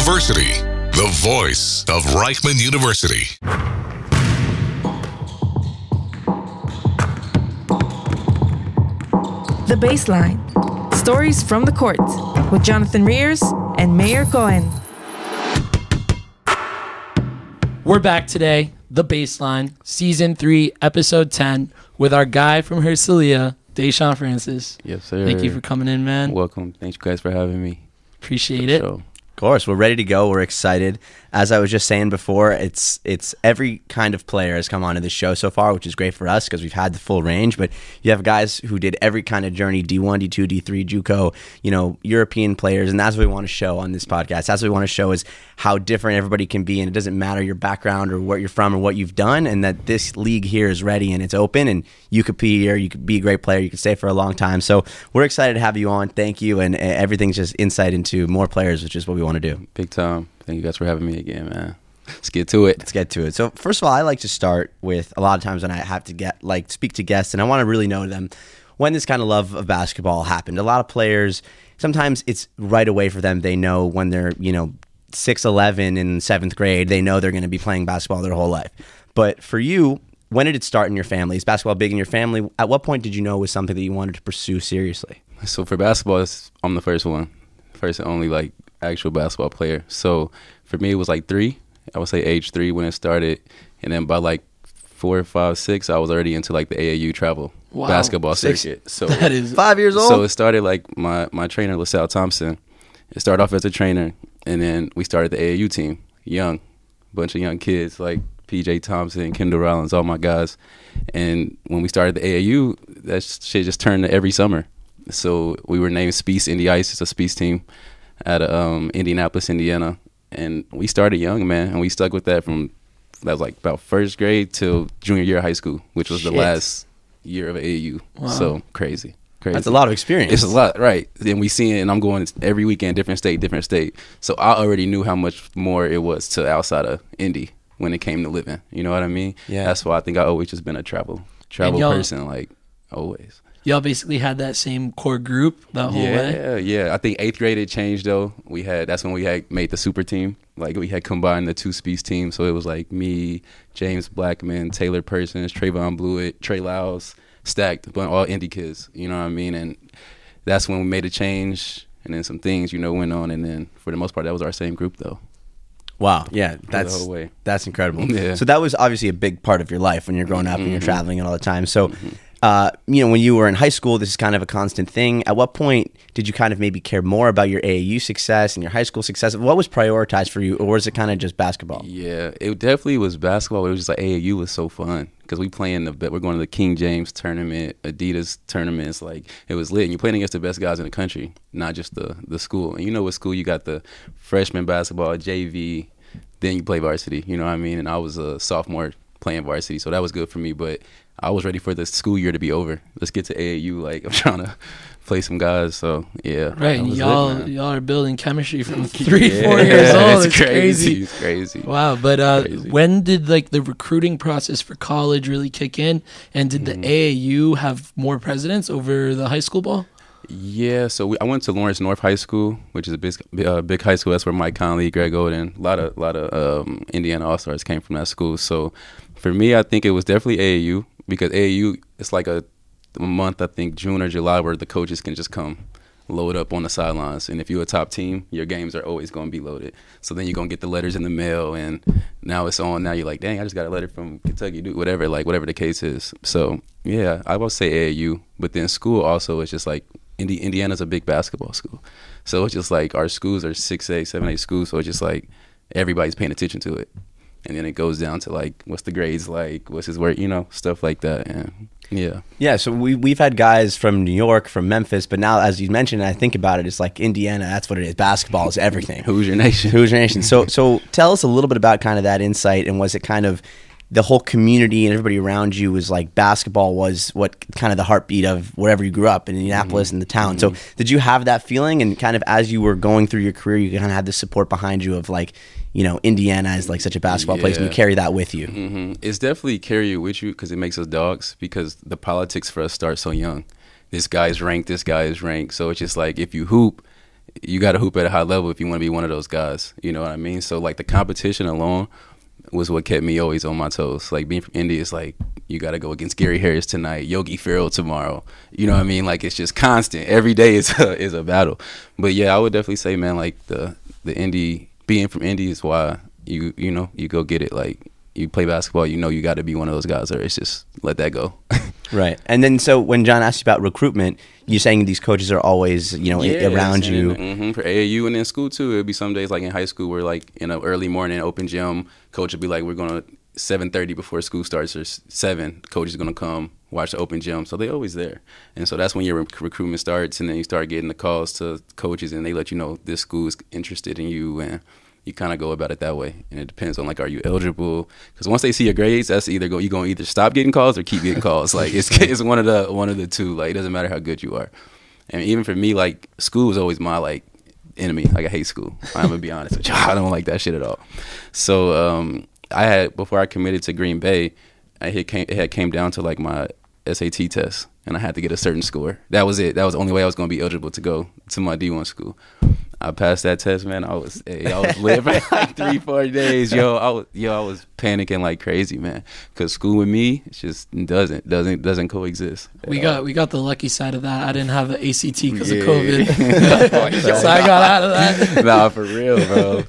University, the voice of Reichman University. The Baseline. Stories from the court with Jonathan Rears and Mayor Cohen. We're back today, The Baseline, Season 3, Episode 10, with our guy from Herzliya, Daeshon Francis. Yes, sir. Thank you for coming in, man. Welcome. Thanks, you guys, for having me. Appreciate it. Show. Of course, we're ready to go. We're excited. As I was just saying before, it's every kind of player has come onto this show so far, which is great for us because we've had the full range. But you have guys who did every kind of journey: D1, D2, D3, JUCO, European players, and that's what we want to show on this podcast. That's what we want to show is how different everybody can be, and it doesn't matter your background or where you're from or what you've done, and that this league here is ready and it's open, and you could be here, you could be a great player, you could stay for a long time. So we're excited to have you on. Thank you, and everything's just insight into more players, which is what we want to do. Big time. Thank you guys for having me again, man. Let's get to it. So first of all, I like to start with a lot of times when I have to speak to guests, and I want to really know them when this kind of love of basketball happened. A lot of players, sometimes it's right away for them. They know when they're 6'11" in 7th grade, they know they're going to be playing basketball their whole life. But for you, when did it start in your family? Is basketball big in your family? At what point did you know it was something that you wanted to pursue seriously? So for basketball, I'm the first and only actual basketball player. So for me, it was 3. I would say age 3 when it started, and then by 4, 5, 6, I was already into the AAU travel basketball circuit. So that is 5 years old. So it started my trainer, LaSalle Thompson. It started off as a trainer, and then we started the AAU team. Bunch of young kids like PJ Thompson, Kendall Rollins, all my guys. And when we started the AAU, that shit just turned to every summer. So we were named Speece Indy Ice. It's a Speece team out of Indianapolis, Indiana. And we started young, man, and we stuck with that from about 1st grade till junior year of high school, which was the last year of AAU. Wow. So crazy. That's a lot of experience. It's a lot, right? And we see it, and I'm going every weekend, different state. So I already knew how much more it was to outside of Indy when it came to living. You know what I mean? Yeah. That's why I think I always just been a travel person, always. Y'all basically had that same core group the whole way? Yeah. I think 8th grade it changed, though. That's when we had made the super team. We had combined the 2 Speece teams. So it was me, James Blackman, Taylor Persons, Trayvon Blewett, Trey Lyles, stacked, but all indie kids. You know what I mean? And that's when we made a change. And then some things, went on. And then for the most part, that was our same group, though. Wow, yeah, that's incredible. Yeah. So that was obviously a big part of your life when you're growing up and you're traveling all the time. So, when you were in high school, this is kind of a constant thing. At what point did you kind of maybe care more about your AAU success and your high school success? What was prioritized for you, or was it kind of just basketball? Yeah, it definitely was basketball. But it was just AAU was so fun because we're going to the King James tournament, Adidas tournaments. It was lit, and you're playing against the best guys in the country, not just the school. And what school you got the freshman basketball, JV, then you play varsity. You know what I mean? And I was a sophomore playing varsity, so that was good for me. But I was ready for the school year to be over. Let's get to AAU. I'm trying to play some guys. So yeah, right. And y'all are building chemistry from 3, 4 years old. It's crazy. It's crazy. Wow. But when did the recruiting process for college really kick in? And did the AAU have more precedence over the high school ball? Yeah, so I went to Lawrence North High School, which is a big high school. That's where Mike Conley, Greg Oden, a lot of Indiana All-Stars came from that school. So for me, I think it was definitely AAU because AAU, it's a month, I think June or July, where the coaches can just come load up on the sidelines. And if you're a top team, your games are always going to be loaded. So then you're going to get the letters in the mail, and now it's on. Now you're like, dang, I just got a letter from Kentucky, dude, whatever the case is. So yeah, I will say AAU, but then school also is just Indiana's a big basketball school. So it's just our schools are 6A, 7A schools. So it's just everybody's paying attention to it. And then it goes down to what's the grades what's his work, stuff like that. And yeah. Yeah, so we've had guys from New York, from Memphis, but now as you mentioned, I think about it, it's Indiana, that's what it is. Basketball is everything. Who's your nation? Who's your nation? So tell us a little bit about kind of that insight, and was it kind of the whole community and everybody around you was basketball was what kind of the heartbeat of wherever you grew up in Indianapolis and the town. So did you have that feeling, and kind of as you were going through your career, you kind of had the support behind you of Indiana is such a basketball place, and you carry that with you? It's definitely carry it with you because it makes us dogs, because the politics for us start so young. This guy's ranked, so it's just if you hoop, you got to hoop at a high level if you want to be one of those guys. You know what I mean? So like the competition alone was what kept me always on my toes. Like being from Indy, it's like you got to go against Gary Harris tonight, Yogi Ferrell tomorrow. You know what I mean? Like it's just constant. Every day is a battle. But yeah, I would definitely say, man, like the Indy, being from Indy is why you know you go get it. Like you play basketball, you know you got to be one of those guys, or it's just let that go. Right. And then so when John asked you about recruitment, you're saying these coaches are always, around you. For AAU and in school too. It'd be some days like in high school where like in an early morning open gym, coach would be like, we're going to 7:30 before school starts, or 7, coach is going to come watch the open gym. So they're always there. And so that's when your recruitment starts, and then you start getting the calls to coaches, and they let you know this school is interested in you, and you kind of go about it that way. And it depends on like, are you eligible? Because once they see your grades, that's either you're going to either stop getting calls or keep getting calls. Like it's one of the two. Like it doesn't matter how good you are. And even for me, like school was always my like enemy. Like I hate school. I'm gonna be honest with you. I don't like that shit at all. So I had, before I committed to Green Bay, it had came down to like my SAT test, and I had to get a certain score. That was it. That was the only way I was going to be eligible to go to my D1 school. I passed that test, man. I was lit for like 3-4 days, yo. I was panicking like crazy, man. Cause school with me, it just doesn't coexist. We got the lucky side of that. I didn't have the ACT because of COVID, so I got out of that. Nah, for real, bro.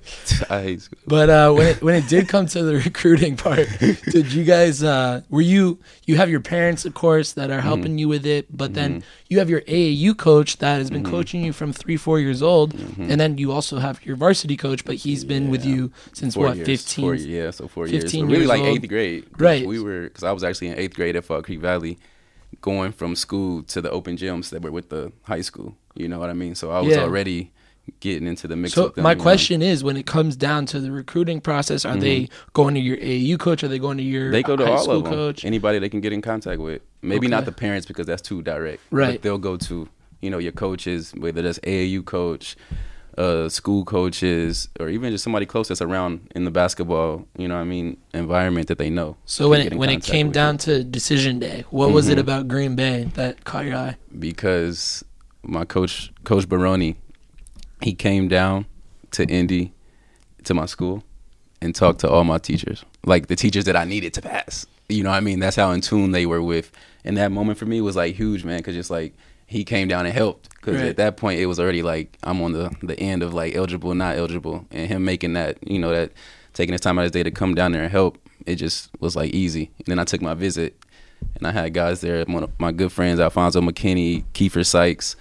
I hate school. But when it did come to the recruiting part, did you guys were you have your parents, of course, that are helping you with it, but then you have your AAU coach that has been coaching you from 3-4 years old, and then you also have your varsity coach, but he's been with you since 4 what, years, 15? 4 years. So 4 years. 15 But really years like old. 8th grade. Right. Because I was actually in 8th grade at Fall Creek Valley, going from school to the open gyms that were with the high school. You know what I mean? So I was already getting into the mix. So with them, my question is, when it comes down to the recruiting process, are they going to your AAU coach? Are they going to your they go to high all school of them. coach? Anybody they can get in contact with. Maybe Okay. not the parents because that's too direct. Right. But they'll go to, your coaches, whether that's AAU coach, school coaches, or even just somebody close that's around in the basketball, environment that they know. So when it came down to decision day, what was it about Green Bay that caught your eye? Because my Coach Baroni, he came down to Indy, to my school, and talked to all my teachers, like the teachers that I needed to pass. You know what I mean? That's how in tune they were with. And that moment for me was like huge, man, because just like he came down and helped. Because at that point it was already like I'm on the end of like eligible, not eligible, and him making that, that taking his time out of his day to come down there and help, it just was like easy. And then I took my visit, and I had guys there, one of my good friends, Alfonso McKinney, Kiefer Sykes,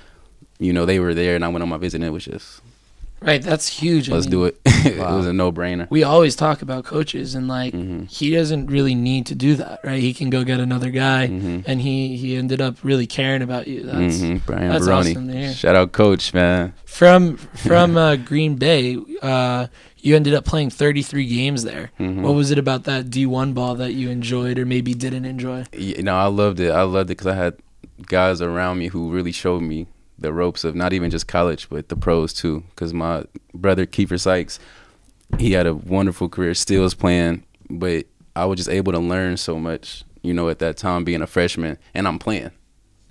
they were there, and I went on my visit, and it was just Right, that's huge. let's do it. It was a no-brainer. We always talk about coaches, and like he doesn't really need to do that, right? He can go get another guy, and he ended up really caring about you. That's Brian that's Baroni. awesome to hear. Shout out, Coach, man. From Green Bay, you ended up playing 33 games there. What was it about that D1 ball that you enjoyed or maybe didn't enjoy? I loved it. I loved it because I had guys around me who really showed me the ropes of not even just college, but the pros too. Because my brother Kiefer Sykes, he had a wonderful career, still is playing, but I was just able to learn so much, at that time being a freshman, and I'm playing.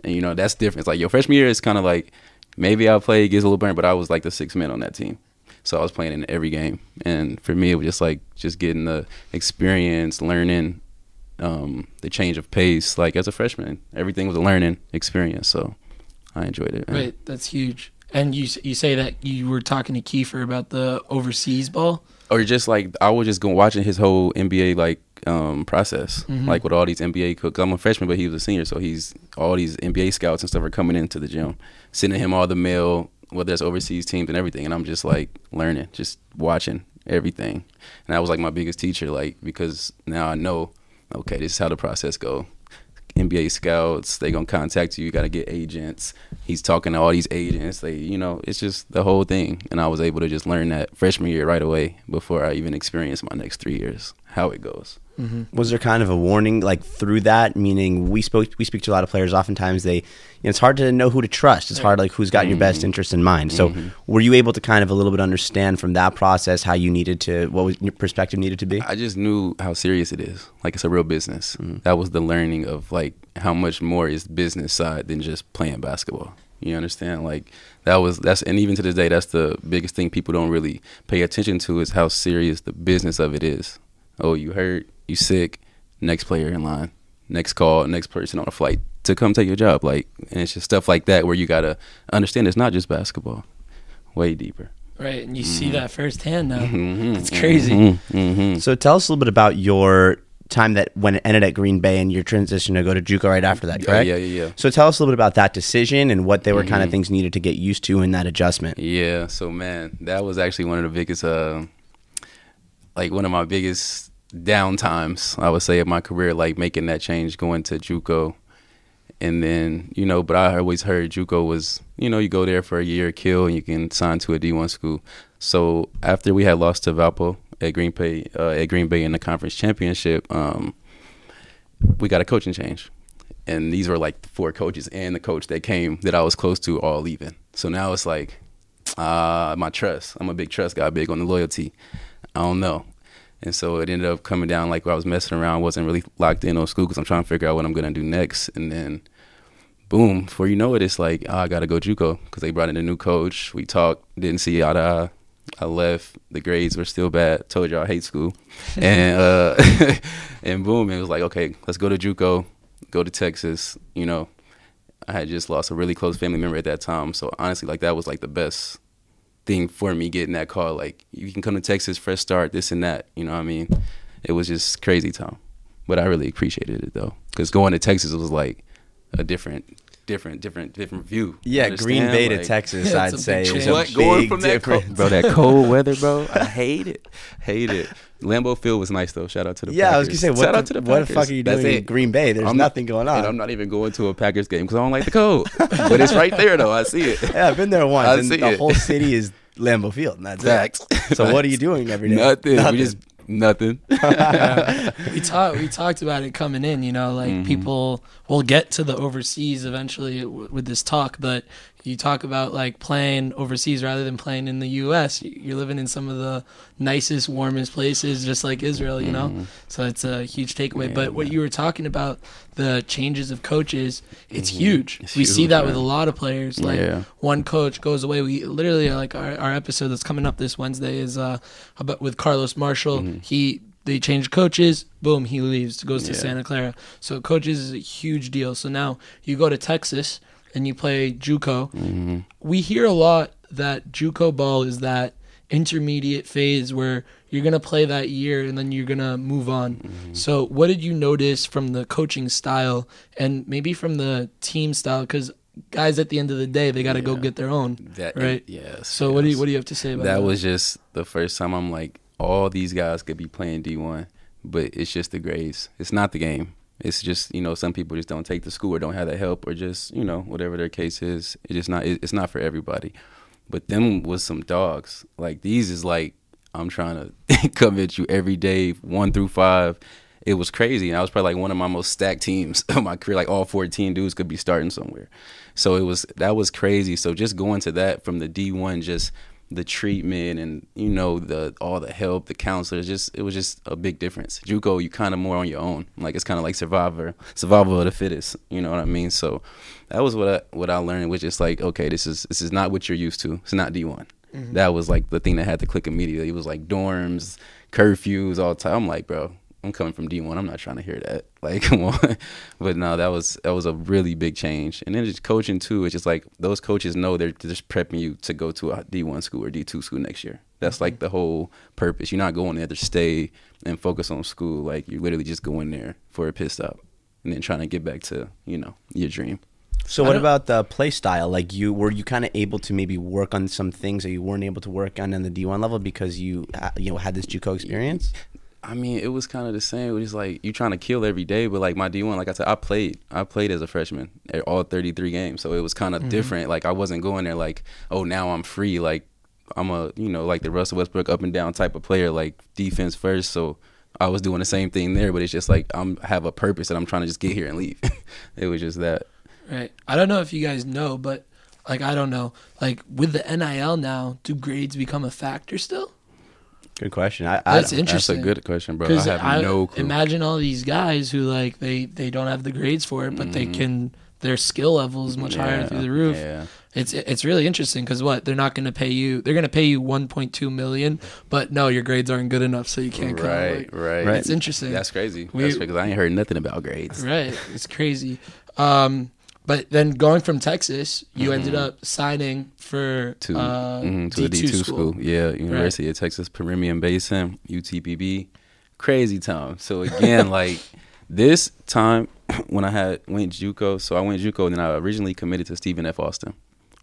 And, that's different. It's like your freshman year is kind of like, maybe I'll play, gets a little burnt, but I was like the sixth man on that team. So I was playing in every game. And for me, it was just like just getting the experience, learning, the change of pace. Like as a freshman, everything was a learning experience. So I enjoyed it. Man. Right, that's huge. And you say that you were talking to Kiefer about the overseas ball? Or just like I was just going watching his whole NBA process, like with all these NBA cooks. I'm a freshman, but he was a senior, so he's all these NBA scouts and stuff are coming into the gym, sending him all the mail, whether it's overseas teams and everything. And I'm just like learning, just watching everything. And that was like my biggest teacher, like because now I know, okay, this is how the process go. NBA scouts, they gonna contact you. You gotta get agents. He's talking to all these agents. They, it's just the whole thing. And I was able to just learn that freshman year right away before I even experienced my next 3 years, how it goes. Was there kind of a warning like through that? Meaning we speak to a lot of players. Oftentimes it's hard to know who to trust. It's hard like who's got your best interest in mind. So were you able to kind of a little bit understand from that process how you needed to, what was your perspective needed to be? I just knew how serious it is. Like it's a real business. That was the learning of like how much more is business side than just playing basketball. You understand? Like and even to this day, that's the biggest thing people don't really pay attention to is how serious the business of it is. Oh, you hurt, you sick, next player in line, next call, next person on a flight to come take your job. Like, and it's just stuff like that where you gotta understand it's not just basketball, way deeper. Right, and you see that firsthand now. It's crazy. So tell us a little bit about your time that when it ended at Green Bay and your transition to go to JUCO right after that, correct? Yeah. So tell us a little bit about that decision and what they were kind of things needed to get used to in that adjustment. Yeah, so man, that was actually one of the biggest, like one of my biggest downtimes, I would say, of my career, like making that change, going to JUCO. And then, but I always heard JUCO was, you go there for a year, kill, and you can sign to a D1 school. So after we had lost to Valpo at Green Bay in the conference championship, we got a coaching change. And these were like the 4 coaches and the coach that came that I was close to all leaving. So now it's like, my trust. I'm a big trust guy, big on the loyalty. I don't know. And so it ended up coming down like where I was messing around, wasn't really locked in on school because I'm trying to figure out what I'm going to do next. And then, boom, before you know it, it's like, I got to go JUCO because they brought in a new coach. We talked, didn't see eye to eye. I left. The grades were still bad. Told you I hate school. And and boom, it was like, okay, let's go to JUCO, go to Texas. I had just lost a really close family member at that time. So honestly, like that was like the best thing for me getting that call. Like, you can come to Texas, fresh start, this and that. You know what I mean? It was just crazy time. But I really appreciated it though. Because going to Texas was like a different view. Yeah, Green Bay to like, Texas, I'd say is what, a going big from that difference. bro, that cold weather, bro. I hate it. Lambeau Field was nice though. Shout out to the Packers. I was gonna say, what the fuck are you doing in Green Bay? There's nothing going on. And I'm not even going to a Packers game because I don't like the cold. But it's right there though. I see it. Yeah, I've been there once, and the whole city is Lambeau Field, and that's it. So what are you doing every day? Nothing. We just nothing. We talked about it coming in, like people will get to the overseas eventually with this talk, but you talk about like playing overseas rather than playing in the U.S. You're living in some of the nicest, warmest places, just like Israel, So it's a huge takeaway. Yeah, but what you were talking about, the changes of coaches, it's huge. It's we see huge, that man. with a lot of players. Like one coach goes away. We literally like our episode that's coming up this Wednesday is about with Carlos Marshall. They change coaches, boom, he leaves, goes to Santa Clara. So coaches is a huge deal. So now you go to Texas and you play JUCO. We hear a lot that JUCO ball is that intermediate phase where you're going to play that year and then you're going to move on. So what did you notice from the coaching style and maybe from the team style? Because guys, at the end of the day, they got to go get their own, right? Yes. So what do you have to say about that? That was just the first time I'm like, all these guys could be playing D1, but it's just the grades. It's not the game. It's just, some people just don't take the school or don't have the help or just, whatever their case is. It's not for everybody. But them was some dogs. Like, these is like, I'm trying to come at you every day, 1 through 5. It was crazy. And I was probably like one of my most stacked teams of my career. Like all 14 dudes could be starting somewhere. So that was crazy. So just going to that from the D1, just the treatment and all the help, the counselors, it was just a big difference. JUCO, you kind of more on your own. Like it's kind of like survival of the fittest. You know what I mean? So that was what I learned, which is like, okay, this is not what you're used to. It's not D1. That was like the thing that had to click immediately. It was like dorms, curfews, all the time. I'm like, bro, I'm coming from D1. I'm not trying to hear that. Like, come on. But no, that was a really big change. And then just coaching too. It's just like those coaches know they're just prepping you to go to a D1 school or D2 school next year. That's like the whole purpose. You're not going there to stay and focus on school. Like you're literally just going there for a pit stop and then trying to get back to your dream. So what about the play style? Like were you kind of able to maybe work on some things that you weren't able to work on the D1 level because you had this JUCO experience? I mean, it was kind of the same. It was just like you trying to kill every day, but like my D1, like I said, I played as a freshman at all 33 games, so it was kind of different. Like I wasn't going there like, oh, now I'm free. Like I'm a like the Russell Westbrook up and down type of player, like defense first. So I was doing the same thing there, but it's just like have a purpose and I'm trying to just get here and leave. It was just that. Right. I don't know if you guys know, but like I don't know, like with the NIL now, do grades become a factor still? Good question. That's interesting. That's a good question, bro. I have no clue. Imagine all these guys who like they don't have the grades for it, but they can their skill level is much higher through the roof. Yeah. It's really interesting because they're not going to pay you. They're going to pay you 1.2 million, but no, your grades aren't good enough, so you can't come. Right. It's interesting. That's crazy. That's because I ain't heard nothing about grades. Right, it's crazy. But then going from Texas, you ended up signing for To a D2 school. Yeah, University of Texas Permian Basin, UTPB. Crazy time. So again, like this time when I went JUCO, so I went JUCO and then I originally committed to Stephen F. Austin.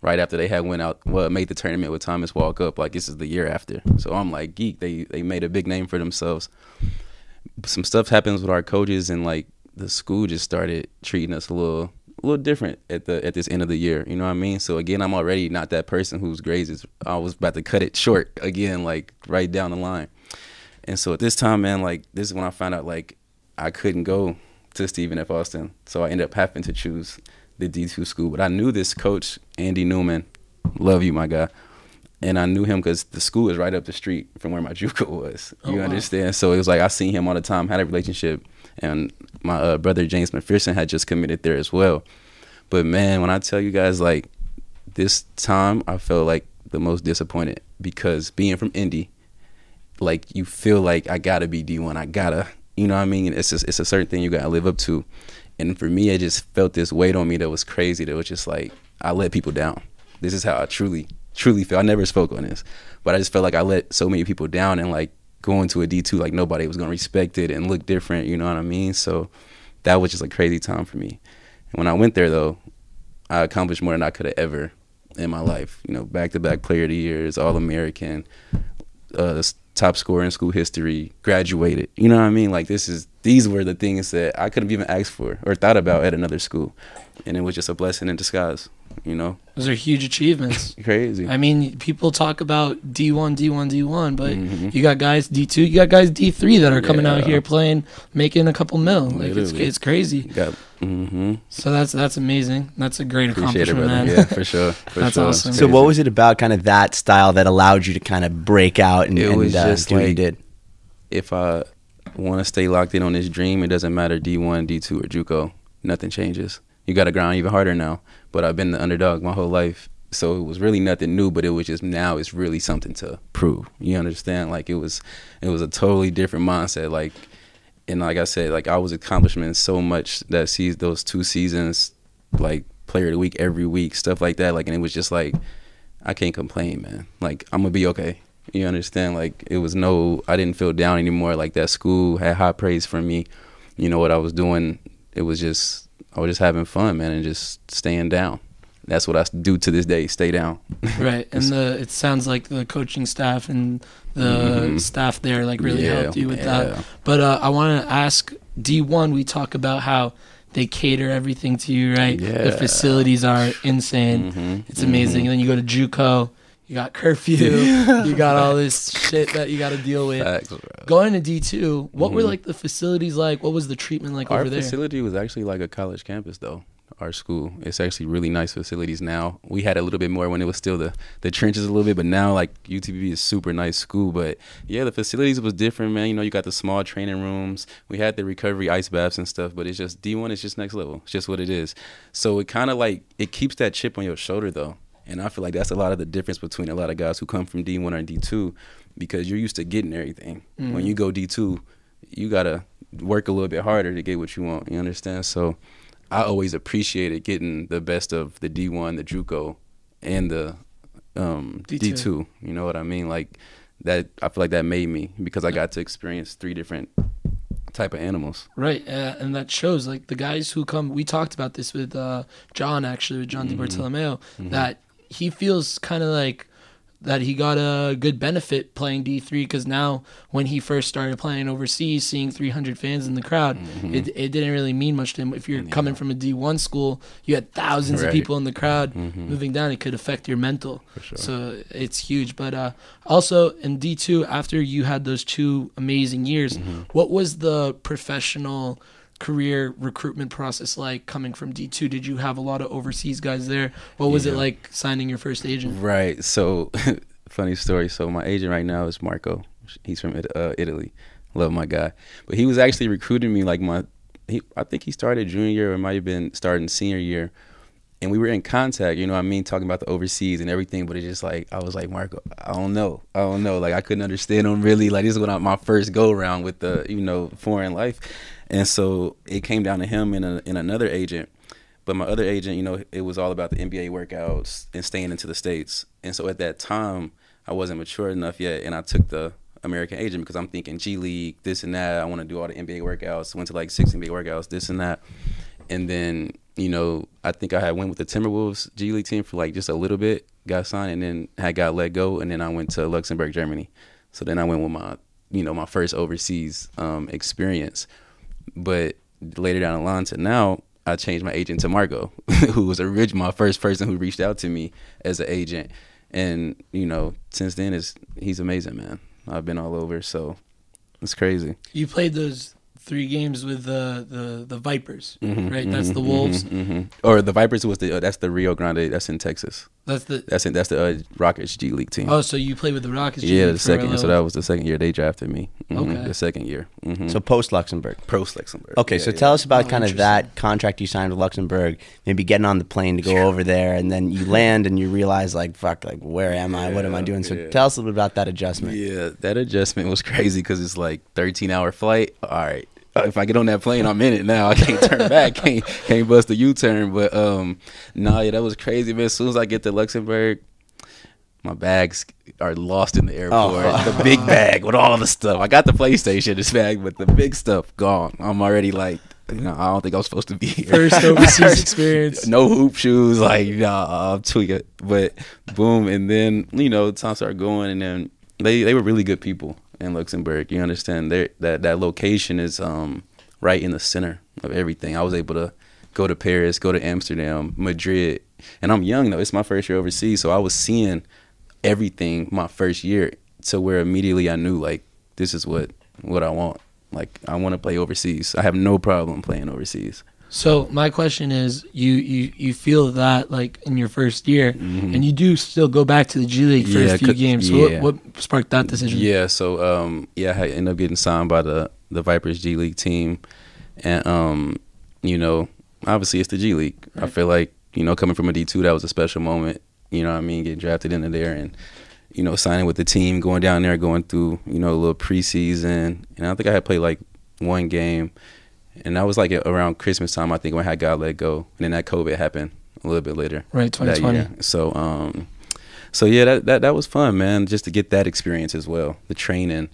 Right after they had made the tournament with Thomas Walkup, like this is the year after. So I'm like, geek, they made a big name for themselves. Some stuff happens with our coaches and like the school just started treating us a little different at this end of the year. You know what I mean? So again, I'm already not that person whose grades I was about to cut it short again, like right down the line. And so at this time, man, like this is when I found out like I couldn't go to Stephen F. Austin. So I ended up having to choose the D2 school. But I knew this coach, Andy Newman, love you, my guy. And I knew him because the school is right up the street from where my JUCO was. You understand? So it was like I seen him all the time, had a relationship. And my brother James McPherson had just committed there as well. But man, when I tell you guys, like this time, I felt like the most disappointed because being from Indy, like you feel like I gotta be D1. I gotta, you know what I mean? It's a certain thing you gotta live up to. And for me, I just felt this weight on me that was crazy. That was just like I let people down. This is how I truly feel. I never spoke on this, but I just felt like I let so many people down and like going to a D2, like nobody was gonna respect it and look different. You know what I mean? So that was just a crazy time for me. And when I went there, though, I accomplished more than I could have ever in my life. You know, back-to-back player of the years, All-American, top scorer in school history, graduated. You know what I mean? Like these were the things that I couldn't even asked for or thought about at another school. And it was just a blessing in disguise, you know? Those are huge achievements. Crazy. I mean, people talk about D1, but you got guys D2, you got guys D3 that are coming out here playing, making a couple mil. Like it's crazy. So that's amazing. That's a great accomplishment, man. Yeah, for sure. That's awesome. So what was it about kind of that style that allowed you to kind of break out and was just do what you like, did? If I want to stay locked in on this dream, it doesn't matter D1, D2, or JUCO. Nothing changes. You got to grind even harder now. But I've been the underdog my whole life. So it was really nothing new, but it was just now it's really something to prove. You understand? Like it was a totally different mindset. Like, and like I said, like I was accomplishing so much that those 2 seasons, like player of the week every week, stuff like that. Like, and it was just like, I can't complain, man. Like I'm gonna be okay. You understand? Like I didn't feel down anymore. Like that school had high praise for me. You know what I was doing. I was just having fun, man, and just staying down. That's what I do to this day, stay down. Right, and it sounds like the coaching staff and the staff there like really helped you with that. But I want to ask, D1, we talk about how they cater everything to you, right? Yeah. The facilities are insane. It's amazing. And then you go to JUCO, you got curfew, you got all this shit that you got to deal with. Facts, bro. Going to D2, what were like the facilities like? What was the treatment like over there? Our facility was actually like a college campus, though. Our school, it's actually really nice facilities now. We had a little bit more when it was still the trenches a little bit, but now like UTB is super nice school. But yeah, the facilities was different, man. You know, you got the small training rooms. We had the recovery ice baths and stuff, but it's just D1 is just next level. It's just what it is. So it kind of like it keeps that chip on your shoulder though. And I feel like that's a lot of the difference between a lot of guys who come from D1 or D2 because you're used to getting everything. When you go D2, you got to work a little bit harder to get what you want. You understand? So I always appreciated getting the best of the D1, the JUCO, and the D2. You know what I mean? Like that, I feel like that made me because I got to experience 3 different type of animals. Right, and that shows like the guys who come. We talked about this with John DiBartolomeo, that he feels kind of like that he got a good benefit playing D3 because now when he first started playing overseas, seeing 300 fans in the crowd, it didn't really mean much to him. If you're coming from a D1 school, you had thousands of people in the crowd moving down. It could affect your mental. For sure. So it's huge. But also in D2, after you had those 2 amazing years, what was the professional career recruitment process like coming from D2? Did you have a lot of overseas guys there? What was it like signing your first agent? Right. So funny story. So my agent right now is Marco. He's from Italy. Love my guy. But he was actually recruiting me like I think he started junior year or it might have been starting senior year. And we were in contact, you know what I mean, talking about the overseas and everything. But it's just like, I was like, Marco, I don't know. Like, I couldn't understand him really. Like, this is my first go around with the, you know, foreign life. And so it came down to him and another agent. But my other agent, you know, it was all about the NBA workouts and staying into the States. And so at that time, I wasn't mature enough yet. And I took the American agent because I'm thinking G League, this and that. I want to do all the NBA workouts. Went to like 6 NBA workouts, this and that. And then, you know, I think I had went with the Timberwolves G League team for like just a little bit, got signed, and then had got let go. And then I went to Luxembourg, Germany. So then I went with my, you know, my first overseas experience. But later down the line to now, I changed my agent to Marco, who was my first person who reached out to me as an agent. And, you know, since then, he's amazing, man. I've been all over, so it's crazy. You played those 3 games with the Vipers, right? That's the Wolves. Or the Vipers was that's the Rio Grande. That's in Texas. That's the Rockets G League team. Oh, so you played with the Rockets? Yeah, the second year. So that was the second year they drafted me. Okay. The second year. So post Luxembourg. Post Luxembourg. Okay, so tell us about kind of that contract you signed with Luxembourg. Maybe getting on the plane to go over there, and then you land and you realize like, fuck, like where am I? What am I doing? So tell us a little bit about that adjustment. Yeah, that adjustment was crazy because it's like 13-hour flight. All right. If I get on that plane, I'm in it now. I can't turn back. Can't bust a U-turn. But that was crazy, man. As soon as I get to Luxembourg, my bags are lost in the airport. The big bag with all the stuff. I got the PlayStation, this bag, but the big stuff gone. I'm already like, you know, I don't think I'm supposed to be here. First overseas experience. No hoop shoes, like, I'm tweaking. But boom, and then, you know, time started going, and then they were really good people in Luxembourg. You understand? That location is right in the center of everything. I was able to go to Paris, go to Amsterdam, Madrid. And I'm young, though. It's my first year overseas, so I was seeing everything my first year to where immediately I knew, like, this is what I want. Like, I want to play overseas. I have no problem playing overseas. So my question is, you feel that like in your first year, and you do still go back to the G League for a few games. So what sparked that decision? Yeah, so I ended up getting signed by the Vipers G League team, and you know, obviously it's the G League. Right. I feel like, you know, coming from a D2, that was a special moment. You know what I mean? Getting drafted into there and, you know, signing with the team, going down there, going through, you know, a little preseason. And I think I had played like 1 game. And that was like around Christmas time, I think, when I got let go. And then that COVID happened a little bit later. Right, 2020. That year. So yeah, that was fun, man, just to get that experience as well. The training,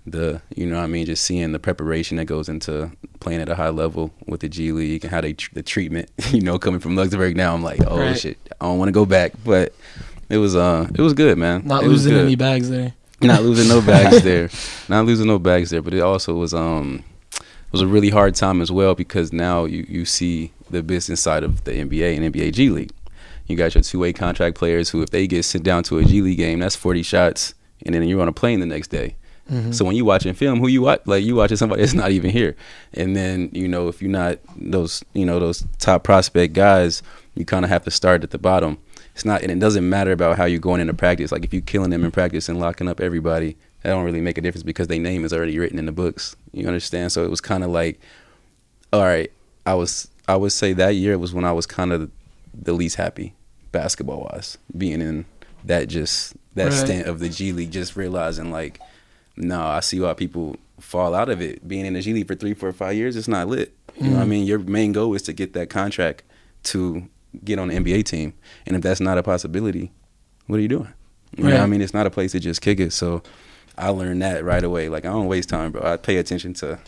you know what I mean, just seeing the preparation that goes into playing at a high level with the G League and how the treatment, you know, coming from Luxembourg now, I'm like, oh, shit, I don't want to go back. But it was good, man. Not losing any bags there. Not losing no bags there. Not losing no bags there. But it also was a really hard time as well because now you see the business side of the NBA and NBA G League. You got your 2-way contract players who, if they get sent down to a G League game, that's 40 shots, and then you're on a plane the next day. So when you watching film, who you watch? Like, you watching somebody that's not even here. And then, you know, if you're not those top prospect guys, you kind of have to start at the bottom. It's not, and it doesn't matter about how you're going into practice. Like, if you're killing them in practice and locking up everybody, that don't really make a difference because their name is already written in the books. You understand? So it was kind of like, all right, I would say that year was when I was kind of the least happy basketball-wise, being in that stint of the G League, just realizing like, no, I see why people fall out of it. Being in the G League for 3, 4, 5 years, it's not lit. You know what I mean? Your main goal is to get that contract to get on the NBA team. And if that's not a possibility, what are you doing? You know what I mean? It's not a place to just kick it. So I learned that right away. Like, I don't waste time, bro. I pay attention to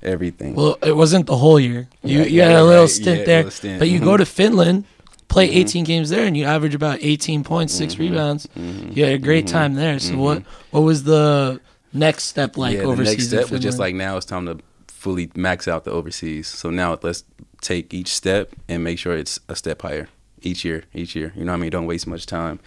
everything. Well, it wasn't the whole year. You had a little stint there. But you go to Finland, play 18 games there, and you average about 18 points, 6 rebounds. You had a great time there. So what was the next step like overseas? The next step was just like, now it's time to fully max out the overseas. So now let's take each step and make sure it's a step higher each year. You know what I mean? Don't waste much time.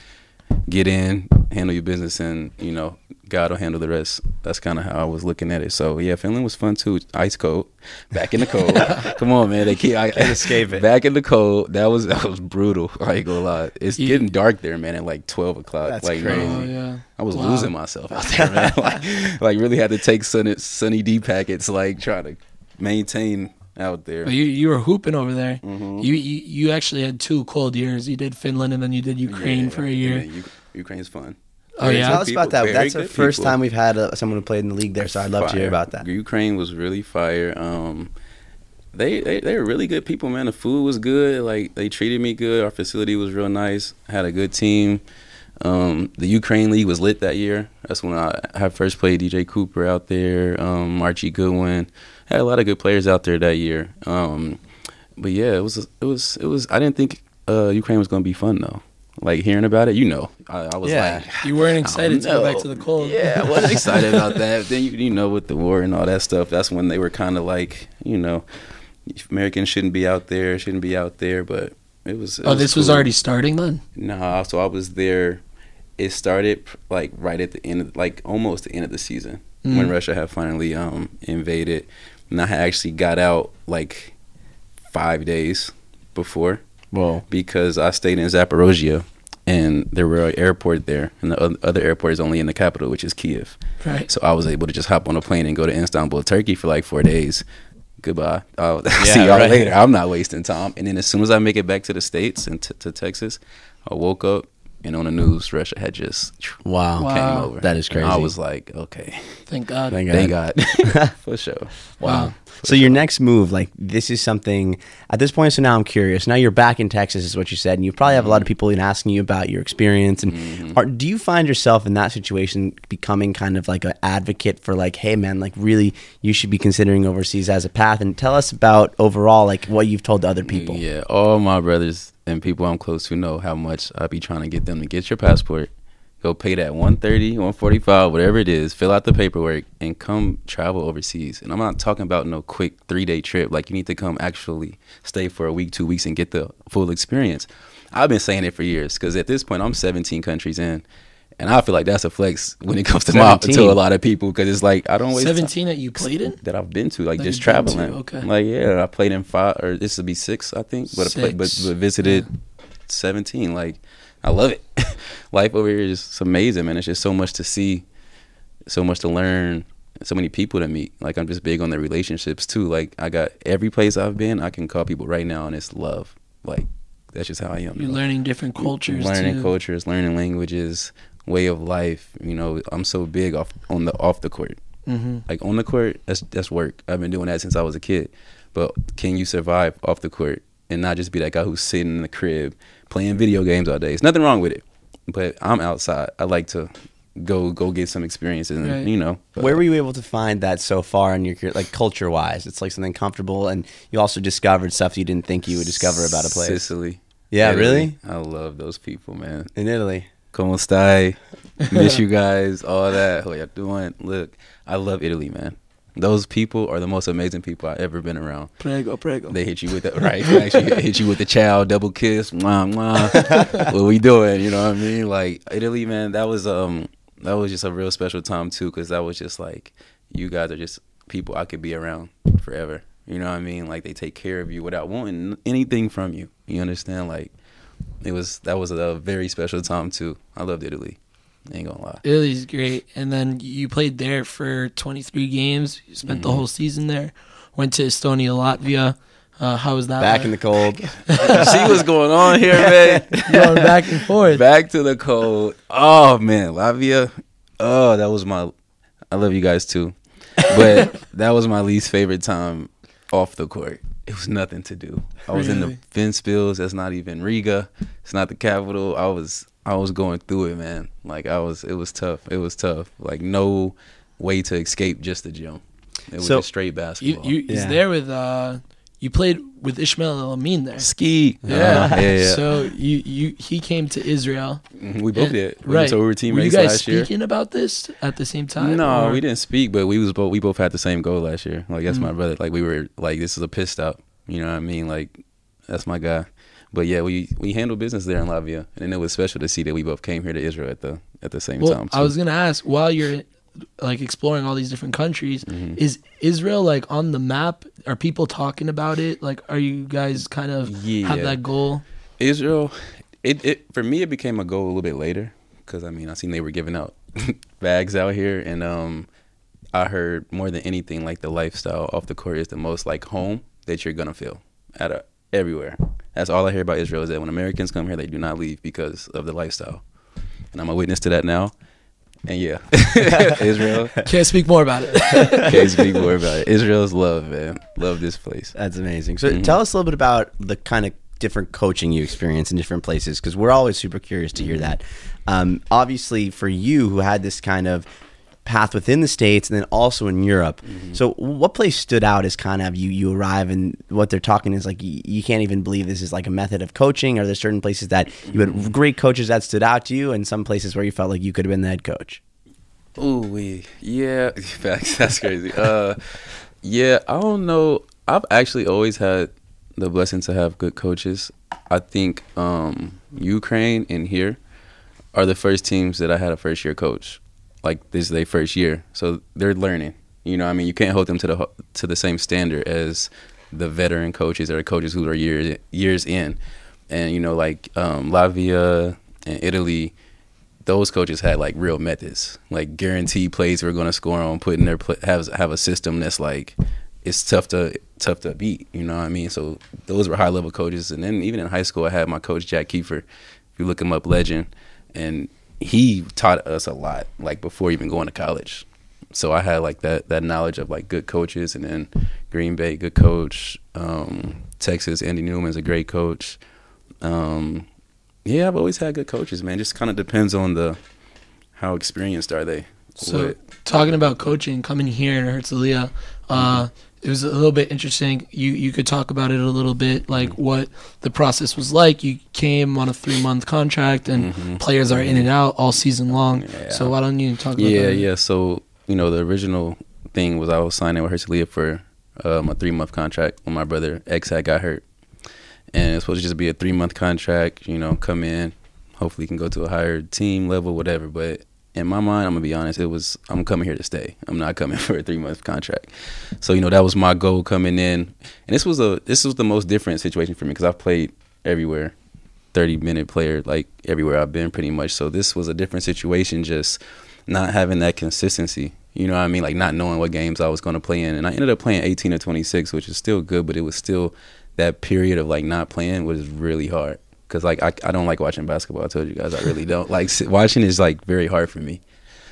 Get in, handle your business, and, you know, God will handle the rest. That's kind of how I was looking at it. So, yeah, Finland was fun, too. Ice cold. Back in the cold. Come on, man. Can't escape it. Back in the cold. That was brutal. I ain't gonna lie. It's getting dark there, man, at like 12 o'clock. That's like, crazy. Oh, yeah. I was losing myself out there, man. like really had to take sunny D packets, like, trying to maintain out there. But you were hooping over there. Mhm. You actually had 2 cold years. You did Finland and then you did Ukraine for a year. Yeah, Ukraine's fun. Oh, yeah? Tell us about that. Very That's the good first people. time we've had someone who played in the league there, so I'd love to hear Fire. about that. Ukraine was really fire. They were really good people, man. The food was good. Like, they treated me good. Our facility was real nice. Had a good team. The Ukraine league was lit that year. That's when I first played DJ Cooper out there. Archie Goodwin. Had a lot of good players out there that year. But yeah, it was. I didn't think Ukraine was gonna be fun though. Like, hearing about it, I was Yeah. like, You weren't excited to go know. back to the cold. yeah, I wasn't excited about that. Then you know, with the war and all that stuff, that's when they were kind of like, Americans shouldn't be out there, but it was. This was cool. already starting then? No, so I was there. It started like right at the end of, like almost the end of the season when Russia had finally invaded, and I had actually got out like 5 days before. Whoa. Because I stayed in Zaporozhye, and there were an airport there, and the other airport is only in the capital, which is Kiev. Right. So I was able to just hop on a plane and go to Istanbul, Turkey for like 4 days. Goodbye. I'll see y'all right. later. I'm not wasting time. And then as soon as I make it back to the States and to Texas, I woke up, and on the news, Russia had just Wow. came over. That is And crazy. I was like, okay, Thank God. thank God. For sure. Wow. So your next move, like, this is something at this point. So now I'm curious. Now you're back in Texas, is what you said, and you probably have a lot of people asking you about your experience. And do you find yourself in that situation becoming kind of like an advocate for, like, hey man, like, really, you should be considering overseas as a path? And tell us about overall, like, what you've told to other people. Yeah, all my brothers and people I'm close to know how much I be trying to get them to get your passport. Go pay that $130, $145, whatever it is, fill out the paperwork, and come travel overseas. And I'm not talking about no quick 3-day trip. Like, you need to come actually stay for a week, 2 weeks, and get the full experience. I've been saying it for years, because at this point, I'm 17 countries in. And I feel like that's a flex when it comes to to a lot of people, because it's like, I don't waste 17 that you played in? that I've been to, like, That just you've been to, traveling. okay. Like, yeah, I played in 5, or this would be 6, I think. But but visited 17. Like, I love it. Life over here is just amazing, man. It's just so much to see, so much to learn, so many people to meet. Like, I'm just big on the relationships too. Like, I got every place I've been, I can call people right now, and it's love. Like, that's just how I am. You're learning different cultures learning too. cultures, learning languages, way of life. I'm so big off the court. Like, on the court, that's work. I've been doing that since I was a kid. But can you survive off the court and not just be that guy who's sitting in the crib playing video games all day? There's nothing wrong with it, but I'm outside. I like to go get some experiences, and Right. Where were you able to find that so far in your career, like, culture wise? It's like something comfortable, and you also discovered stuff you didn't think you would discover about a place. Sicily. Yeah, Italy. really? I love those people, man. In Italy. Como stai? Miss you guys, all that. How y'all doing? Look, I love Italy, man. Those people are the most amazing people I've ever been around. Prego. They hit you with the actually hit you with the chow, double kiss, mwah, mwah. What we doing? You know what I mean? Like, Italy, man, that was just a real special time too, because that was just like, you guys are just people I could be around forever. You know what I mean? Like, they take care of you without wanting anything from you. You understand? Like, that was a very special time too. I loved Italy. Ain't gonna lie. Italy's great. And then you played there for 23 games. You spent the whole season there. Went to Estonia, Latvia. How was that? Back in the cold. See what's going on here, man. Going back and forth. Back to the cold. Oh man, Latvia. Oh, that was I love you guys too, but that was my least favorite time off the court. It was nothing to do. I was in the Ventspils. That's not even Riga. It's not the capital. I was going through it, man. Like, it was tough. It was tough. Like, no way to escape just the gym. It was just straight basketball. He's there with you played with Ishmael El-Amin there. Ski. Yeah. Yeah. So he came to Israel. We both did. Right. So we were Were you teammates guys last year. speaking about this at the same time? No, or- we didn't speak, but we both had the same goal last year. Like, that's my brother. Like, we were like, this is a piss stop. You know what I mean? Like, that's my guy. But yeah, we handled business there in Latvia, and it was special to see that we both came here to Israel at the same time. I was gonna ask, while you're like exploring all these different countries, is Israel like on the map? Are people talking about it? Like, are you guys kind of have that goal? Israel, it for me, it became a goal a little bit later, because I seen they were giving out bags out here, and I heard more than anything, like, the lifestyle off the court is the most like home. that you're gonna feel everywhere. That's all I hear about Israel is that when Americans come here, they do not leave because of the lifestyle, and I'm a witness to that now. And yeah, Israel. Can't speak more about it. Can't speak more about it. Israel's love, man. Love this place. That's amazing. So tell us a little bit about the kind of different coaching you experience in different places, because we're always super curious to hear that. Obviously, for you who had this kind of path within the States and then also in Europe. So what place stood out as kind of you arrive and what they're talking is like you can't even believe this is like a method of coaching? Are there certain places that you had great coaches that stood out to you and some places where you felt like you could have been the head coach? Yeah, facts. That's crazy. Yeah, I don't know. I've actually always had the blessing to have good coaches. I think Ukraine and here are the first teams that I had a first year coach. Like this is their first year, so they're learning. You know what I mean? You can't hold them to the same standard as the veteran coaches or coaches who are years in. And you know, like Latvia and Italy, those coaches had like real methods, like guaranteed plays we're going to score on, putting their have a system that's like it's tough to beat. You know what I mean? So those were high level coaches. And then even in high school, I had my coach Jack Kiefer. If you look him up, legend, and he taught us a lot, like before even going to college. So I had like that knowledge of like good coaches. And then Green Bay, good coach. Texas, Andy Newman's a great coach. Yeah, I've always had good coaches, man. Just kind of depends on how experienced are they. So talking about coaching, coming here in Herzliya, it was a little bit interesting. You could talk about it a little bit, like what the process was like. You came on a 3-month contract, and players are in and out all season long. Yeah. So why don't you talk about that? Yeah. So, you know, the original thing was I was signing with Herzliya for a 3-month contract when my brother X had got hurt. And it's supposed to just be a 3-month contract, you know, come in, hopefully you can go to a higher team level, whatever. But in my mind, I'm going to be honest, I'm coming here to stay. I'm not coming for a 3-month contract. So, you know, that was my goal coming in. And this was the most different situation for me because I've played everywhere, 30-minute player, like everywhere I've been pretty much. So this was a different situation, just not having that consistency. You know what I mean? Like not knowing what games I was going to play in. And I ended up playing 18 or 26, which is still good, but it was still that period of like not playing was really hard. Because like I don't like watching basketball. I told you guys I really don't. Like watching is like very hard for me.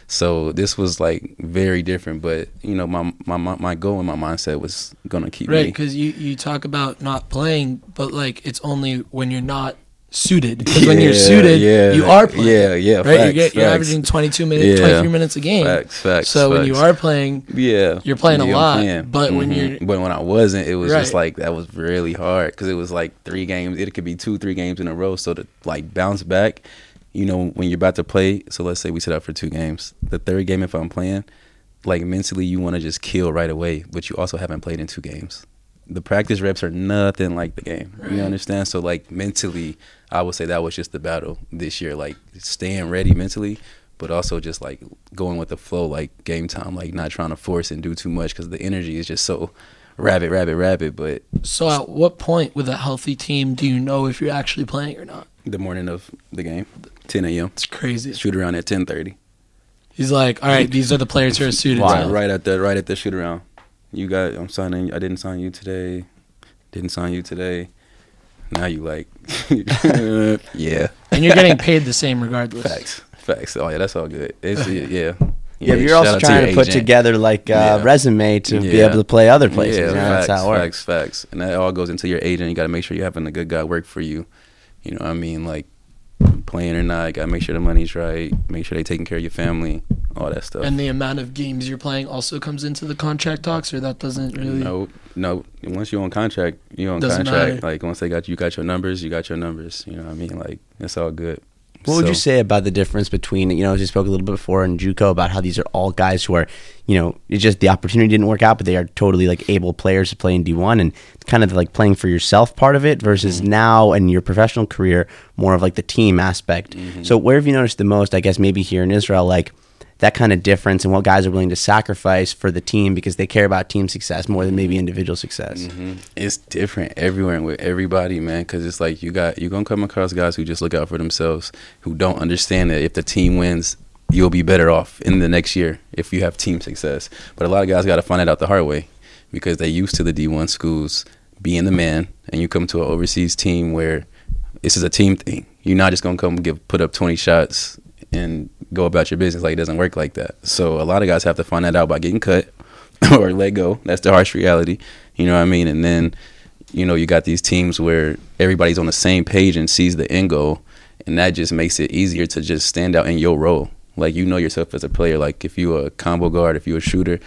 So this was like very different. But you know my goal and my mindset was gonna keep me. Right, because you talk about not playing, but like it's only when you're not suited. Because when you're suited, you are playing. Yeah. Right, facts, you're averaging 22 minutes, 23 minutes a game. Facts. So when you are playing, you're playing a lot. But when when I wasn't, it was just like that was really hard because it was like 3 games. It could be 2-3 games in a row. So to like bounce back, you know, when you're about to play. So let's say we sit out for 2 games. The 3rd game, if I'm playing, like mentally you want to just kill right away, but you also haven't played in 2 games. The practice reps are nothing like the game. Right. You understand? So like mentally, I would say that was just the battle this year, like staying ready mentally, but also just like going with the flow, like game time, like not trying to force and do too much because the energy is just so rapid. But so at what point with a healthy team do you know if you're actually playing or not? The morning of the game, 10 a.m. It's crazy. Shoot around at 10:30. He's like, all right, these are the players who are suited. Right at the shoot around. I'm signing. I didn't sign you today. Now you like, yeah. And you're getting paid the same regardless. Facts. Oh yeah, that's all good. It's Yeah, but you're also trying to put together like a resume to be able to play other places. Yeah, that's how it works. Facts. And that all goes into your agent. You got to make sure you're having a good guy work for you. You know what I mean? Like playing or not, got to make sure the money's right. Make sure they're taking care of your family. All that stuff. And the amount of games you're playing also comes into the contract talks, or that doesn't really? No. Once you're on contract, you're on contract. Matter. Like once you got your numbers, you got your numbers. You know what I mean? Like it's all good. What would you say about the difference between, you know, as you spoke a little bit before in JUCO about how these are all guys who are, you know, it's just the opportunity didn't work out, but they are totally like able players to play in D1 and kind of like playing for yourself part of it versus now in your professional career, more of like the team aspect. So where have you noticed the most, I guess maybe here in Israel, like that kind of difference and what guys are willing to sacrifice for the team because they care about team success more than maybe individual success? It's different everywhere and with everybody, man, because it's like you're going to come across guys who just look out for themselves, who don't understand that if the team wins, you'll be better off in the next year if you have team success. But a lot of guys got to find it out the hard way because they used to the D1 schools being the man, and you come to an overseas team where this is a team thing. You're not just gonna come put up 20 shots and go about your business. Like, it doesn't work like that. So a lot of guys have to find that out by getting cut or let go. That's the harsh reality. You know what I mean? And then, you know, you got these teams where everybody's on the same page and sees the end goal, and that just makes it easier to just stand out in your role. Like, you know yourself as a player. Like, if you're a combo guard, if you're a shooter,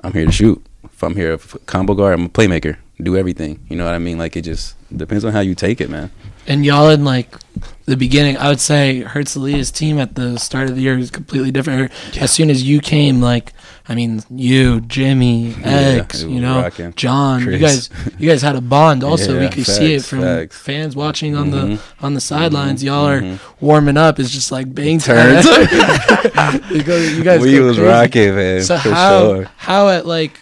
I'm here to shoot. If I'm here a combo guard, I'm a playmaker. Do everything. You know what I mean? Like, it just depends on how you take it, man. And y'all in like the beginning, I would say Herzliyah's team at the start of the year was completely different. As soon as you came, like, I mean, you, Jimmy, X, you know, rocking. John, Chris. you guys had a bond. Also, we could see it from facts. fans watching on the sidelines. Y'all are warming up. It's just like bang turns. you guys, we was crazy. Rocking, man. So for how at like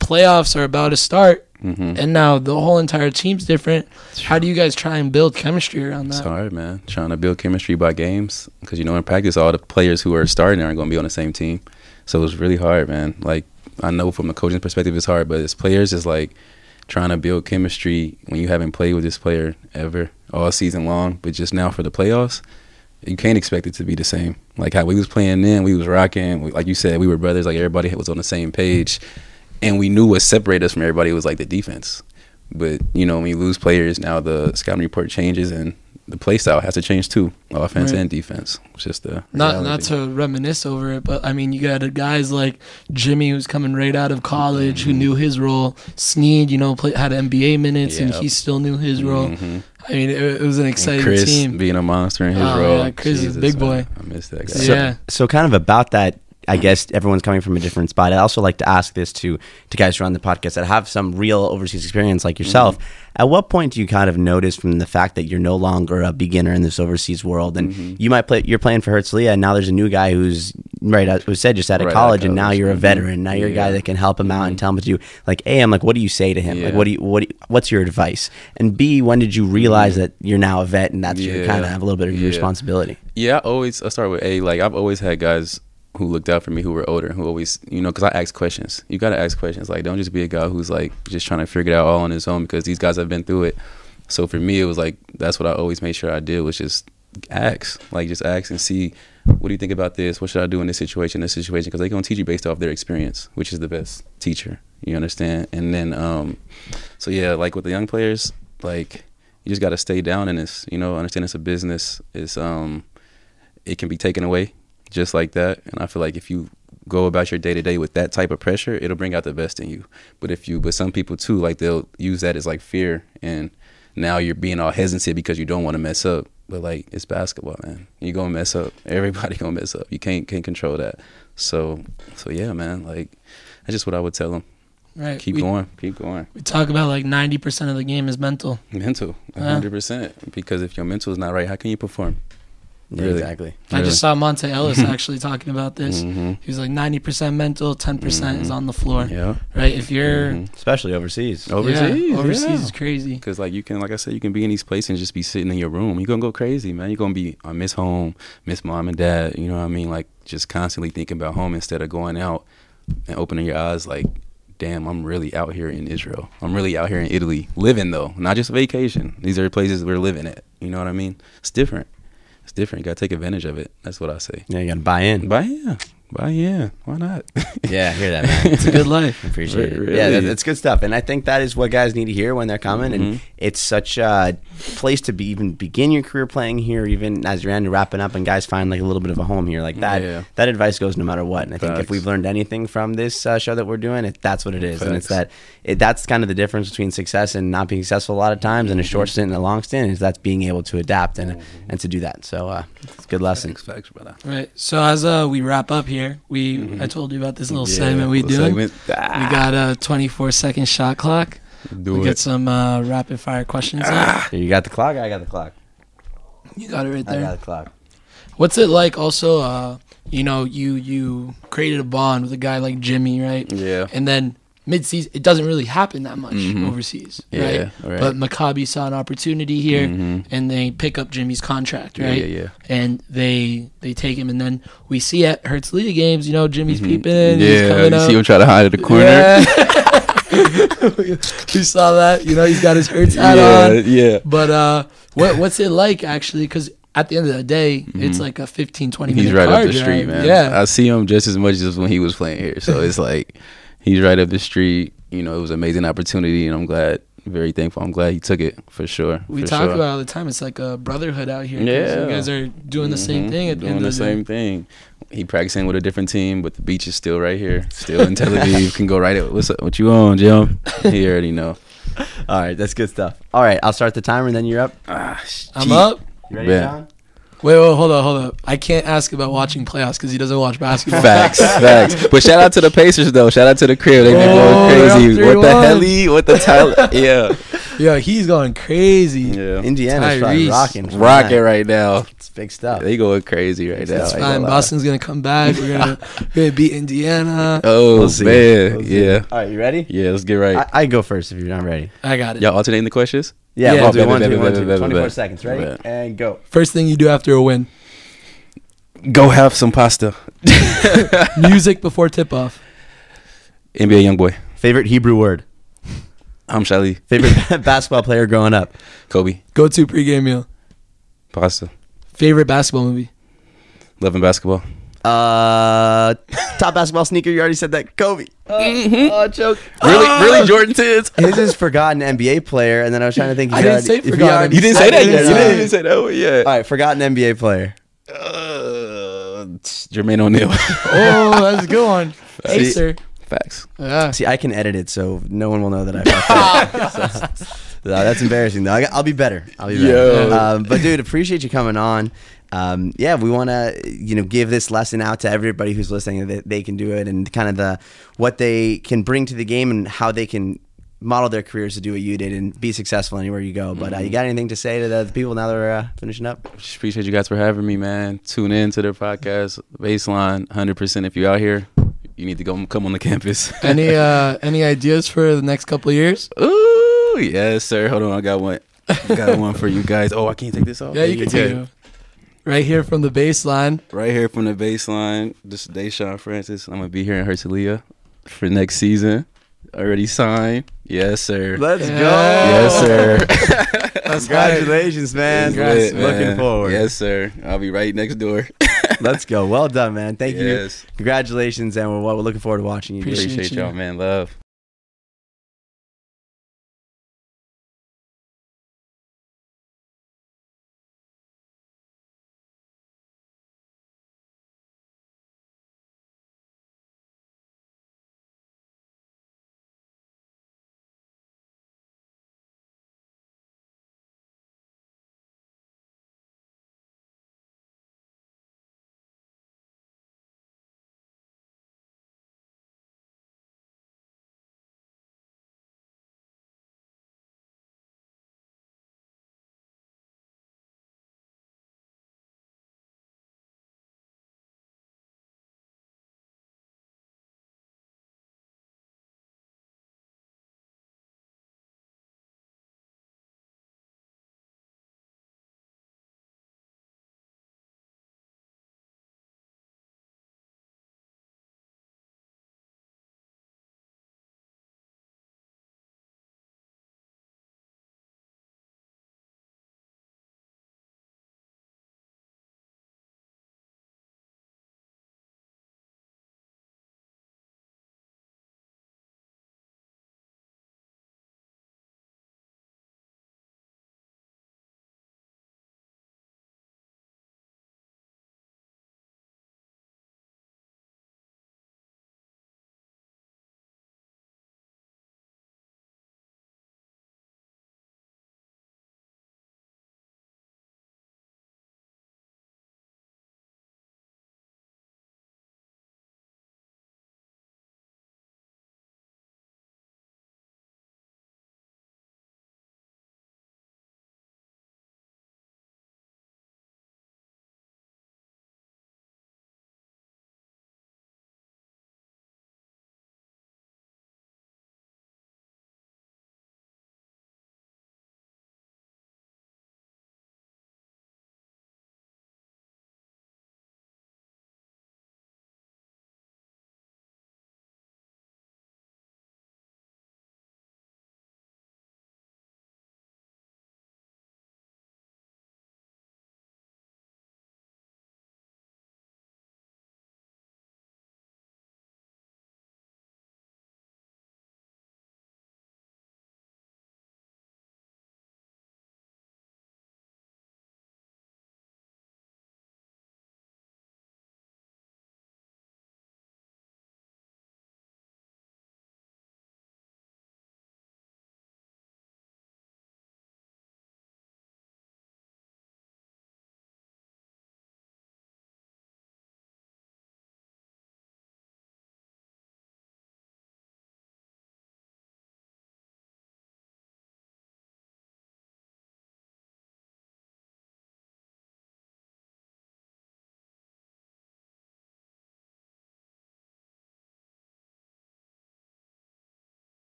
playoffs are about to start. And now the whole entire team's different. How do you guys try and build chemistry around that? It's hard, man. Trying to build chemistry by games, because, you know, in practice, all the players who are starting aren't going to be on the same team. So it's really hard, man. Like, I know from the coaching perspective it's hard, but as players, it's like trying to build chemistry when you haven't played with this player ever all season long. But just now for the playoffs, you can't expect it to be the same. Like how we was playing then, we was rocking. Like you said, we were brothers. Like, everybody was on the same page. And we knew what separated us from everybody was like the defense. But, you know, when you lose players, now the scouting report changes and the play style has to change too, offense and defense. It's just the not to reminisce over it, but I mean, you got guys like Jimmy, who's coming right out of college, who knew his role. Sneed, you know, had NBA minutes, and he still knew his role. I mean, it was an exciting Chris team. Being a monster in his role. Yeah, Chris is a big boy. I miss that guy. So kind of about that, I guess everyone's coming from a different spot. I also like to ask this to guys who are on the podcast that have some real overseas experience like yourself. At what point do you kind of notice from the fact that you're no longer a beginner in this overseas world, and you're playing for Herzliya, and now there's a new guy who's who said just out of college, and now you're a veteran. Now you're a guy that can help him out and tell him what to do. Like, A, I'm like, what do you say to him? Like, what's your advice? And B, when did you realize that you're now a vet and that's your kind of have a little bit of your responsibility? Yeah, I start with A. Like, I've always had guys who looked out for me, who were older, who always, you know, because I ask questions. You got to ask questions. Like, don't just be a guy who's, like, just trying to figure it out all on his own, because these guys have been through it. So for me, it was, like, that's what I always made sure I did, was just ask. Like, just ask and see, what do you think about this? What should I do in this situation, Because they're going to teach you based off their experience, which is the best teacher. You understand? And then, so, yeah, like, with the young players, like, you just got to stay down in this, you know, understand it's a business. It's, it can be taken away just like that. And I feel like if you go about your day-to-day with that type of pressure, it'll bring out the best in you. But some people too, like, they'll use that as like fear, and now you're being all hesitant because you don't want to mess up. But like, it's basketball, man. You're gonna mess up. Everybody gonna mess up. You can't control that. So yeah, man, like, that's just what I would tell them. Right. Keep going. We talk about like 90% of the game is mental. 100%. Because if your mental is not right, how can you perform? Really? Exactly. I just saw Monte Ellis actually talking about this. He was like 90% mental, 10% is on the floor. Yeah. Right? If you're... Especially overseas. Overseas is crazy. Because like, you can, like I said, you can be in these places and just be sitting in your room. You're going to go crazy, man. You're going to be, I miss home, miss mom and dad. You know what I mean? Like, just constantly thinking about home instead of going out and opening your eyes like, damn, I'm really out here in Israel. I'm really out here in Italy. Living, though. Not just vacation. These are places we're living at. You know what I mean? It's different. You gotta take advantage of it. That's what I say. Yeah, you gotta buy in. Buy in. Why not? Yeah, I hear that, man. It's a good life. I appreciate it. Really? Yeah, that's good stuff. And I think that is what guys need to hear when they're coming. And it's such a place to even begin your career playing here, even as you're wrapping up, and guys find like a little bit of a home here. Like that. Yeah. That advice goes no matter what. And I think if we've learned anything from this show that we're doing, that's what it is. And it's that's kind of the difference between success and not being successful a lot of times, and a short stint and a long stint, is that's being able to adapt and to do that. So it's a good lesson. Facts, brother. Right. So as we wrap up here, I told you about this little segment we do. We got a 24-second shot clock. We get some rapid fire questions. You got the clock? I got the clock. You got it right there. I got the clock. What's it like also, you created a bond with a guy like Jimmy, right? Yeah. And then mid-season, it doesn't really happen that much overseas, right? But Maccabi saw an opportunity here, and they pick up Jimmy's contract, right? Yeah. And they take him, and then we see at Herzliya games, Jimmy's peeping. He's coming you up. see him try to hide in the corner. We saw that. He's got his Hertz hat on. Yeah. But what's it like actually? Because at the end of the day, it's like a 15, 20 minute He's right car up the drive. street, man. Yeah. I see him just as much as when he was playing here. So it's like he's right up the street. It was an amazing opportunity, and I'm very thankful. I'm glad he took it for sure. We talk about it all the time. It's like a brotherhood out here. 'Cause Yeah. you guys are doing the same thing at the end doing of the the day. same thing. He practicing with a different team, but the beach is still right here, still in Tel Aviv. Can go right at what's up? What you on, Jim? He already know. All right, that's good stuff. All right, I'll start the timer, and then you're up. I'm up. You ready, Yeah. John? Wait, hold up. I can't ask about watching playoffs because he doesn't watch basketball. Facts. But shout out to the Pacers though. Shout out to the crib. They been going they're crazy. up What the 3-1. hell? What the Tyler? Yeah. Yeah, he's going crazy. Yeah. Indiana's probably Tyrese. rocking. Rocket right now. It's big stuff. They going crazy right now. That's I ain't fine. gonna lie. Boston's gonna come back. We're gonna beat Indiana. Oh We'll see. man. We'll see. Yeah. All right, you ready? Yeah. Let's get right. I go first if you're not ready. I got it. Y'all alternating the questions? Yeah, Yeah. we'll do Bet, one, bet, two, bet, one, bet, two. bet, 24 bet. seconds. Ready? Bet. And go. First thing you do after a win: Go have some pasta. music before tip off. NBA YoungBoy. Favorite Hebrew word. Shali. Favorite basketball player growing up. Kobe. Go to pregame meal. Pasta. Favorite basketball movie. Loving basketball. Top basketball sneaker. You already said that. Kobe. Oh, joke. Really, Jordan 10s. His is forgotten NBA player, and then I was trying to think. I didn't say if he forgotten. already You didn't say said that it, yet. You then- didn't even say that one yet. All right, forgotten NBA player. Jermaine O'Neal. Oh, that's a good one. Hey, See- sir. Facts. Yeah. See, I can edit it, so no one will know that I fucked up. So, that's embarrassing, though. I'll be better. Yo. But dude, appreciate you coming on. Yeah, we want to give this lesson out to everybody who's listening that they can do it, and kind of what they can bring to the game and how they can model their careers to do what you did and be successful anywhere you go. But you got anything to say to the people now that we're finishing up? Just appreciate you guys for having me, man. Tune in to their podcast, Baseline. 100%. If you're out here, you need to come on the campus. Any ideas for the next couple of years? Ooh, yes, sir. Hold on, I got one. Got one for you guys. Oh, I can't take this off. Yeah, you can take it. Right here from the baseline. Right here from the baseline. This is Daeshon Francis. I'm gonna be here in Herzliya for next season. Already signed. Yes, sir. Let's go. Yes, sir. Congratulations, man. Congrats, Lit, Looking man. forward. Yes, sir. I'll be right next door. Let's go. Well done, man. Thank you. Yes. Congratulations, and we're looking forward to watching you. Appreciate Appreciate you. y'all, man. Love.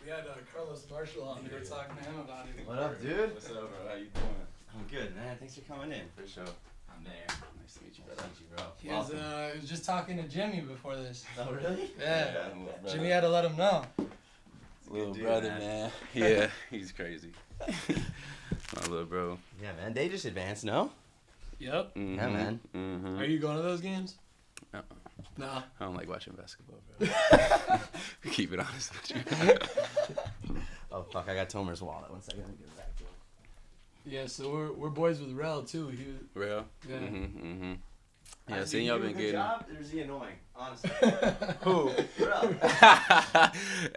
got Carlos Marshall on. We were talking to him about it. What up, dude? What's up, bro? How you doing? I'm good, man. Thanks for coming in. For sure. I'm there. Nice to meet you, brother. He was just talking to Jimmy before this. Oh, really? Yeah. Brother. Jimmy had to let him know. Little dude, brother, man. man. Yeah, he's crazy. My little bro. Yeah, man. They just advanced, no? Yep. Mm-hmm. Yeah, man. Mm-hmm. Are you going to those games? Uh-uh. No. I don't like watching basketball, bro. Keep it honest with you. Oh, fuck. I got Tomer's wallet. 1 second. Let me give it back to him. Yeah, so we're boys with Rel too. Real? Yeah. Mm-hmm. Mm-hmm. Yeah, Has seeing he y'all do a been good getting. job, or is he annoying? Honestly. Who? Bro.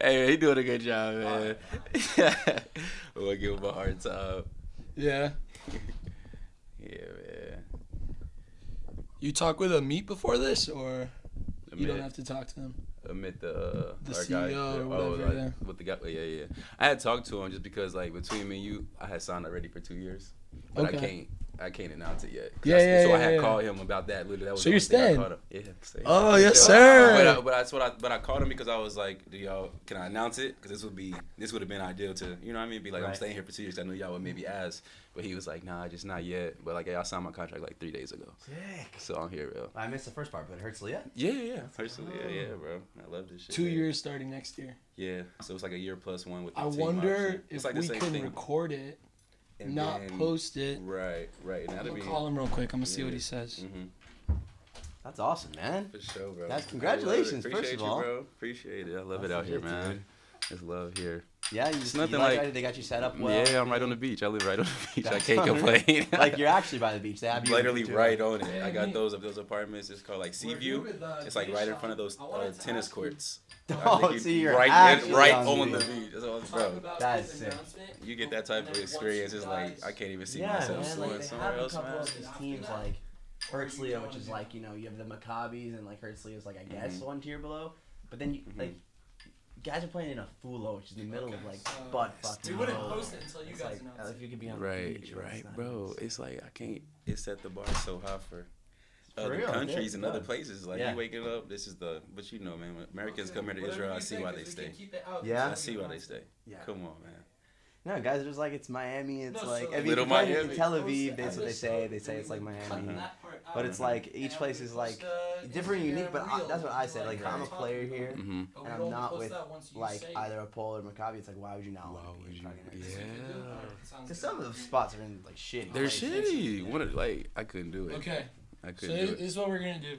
Hey, he doing a good job, man. We'll give him a hard time. Yeah. Yeah, man. You talk with Amit before this, or you don't Amit- have to talk to him? Amit The our CEO or whatever, like, yeah. with the guy. Yeah. I had talked to him just because, like, between me and you, I had signed already for 2 years, but Okay. I can't announce it yet. Yeah, yeah, So I yeah, had yeah. called him about that. Literally, that was So the you're only thing I staying? called him. Yeah, I'm staying. Oh, yes, Yeah. sir. But I called him because I was like, can I announce it? Because this would have been ideal to, you know what I mean? Be like, I'm Right. staying here for 2 years. I knew y'all would maybe ask, but he was like, nah, just not yet. But like, I signed my contract like 3 days ago, Sick. so I'm here, bro. I missed the first part, but it hurts Leah. Yeah. Personally, yeah, bro. I love this shit. 2 man. years starting next year. Yeah, so it's like a year plus one with the I team wonder option. It's if like the we same can thing. record it, And not then- post it. Right. And I'm that'd gonna be call him real quick. I'm gonna see what Yeah. he says. Mm-hmm. That's awesome, man. For sure, bro. That's I congratulations, love it. first of all. Bro. Appreciate it. I love That's it out here, legit, man. dude. There's love here. Yeah, It's you nothing like like- they got you set up well. Yeah, I'm right on the beach. I live right on the beach. That's I can't unreal. complain. Like you're actually by the beach. They have you literally too. right on it. Yeah, I got me- those apartments. It's called like Sea View. It's like right in front of those tennis courts. Oh, so you're right actually right on the on the beach. beach. That's all it's bro. That's sick. You get that type of experience. It's like I can't even see Yeah, myself man. going Like they somewhere have a else, couple man. of these teams like Herzliya, which is like, you know, you have the Maccabees and like Herzliya is like I guess Mhm. one tier below. But then you like guys are playing in a Fulo, which is in the middle of like Okay. butt fucking. We wouldn't nowhere. post it until you It's guys like, announced if it. you could be on the Right, beach, it's right, not bro. nice. It's like I can't. It set the bar so high for other real, countries yeah, and it other does. places. Like Yeah. you waking up, this is the. But you know, man, when Americans come here to Whatever Israel, I you see think, why 'cause they we stay. can keep it out Yeah. I see why they stay. Yeah. Come on, man. No, guys are just like it's Miami. It's No, like so I mean, Little if you're playing Miami. in Tel Aviv, Post that's the what they say. They episode, say it's like and we Miami. cut that part out. But it's like each place is like different, unique. But that's what I said. Like if I'm a player here Mm-hmm. But we and I'm only not post with that once you like say it. either a Pole or Maccabi, it's like why would you not want Why to be would you? fucking Yeah. Sounds Because good. some of the spots are in like shitty. They're places. shitty. What? Like I couldn't do it. Okay, I so couldn't do this it. is what we're gonna do.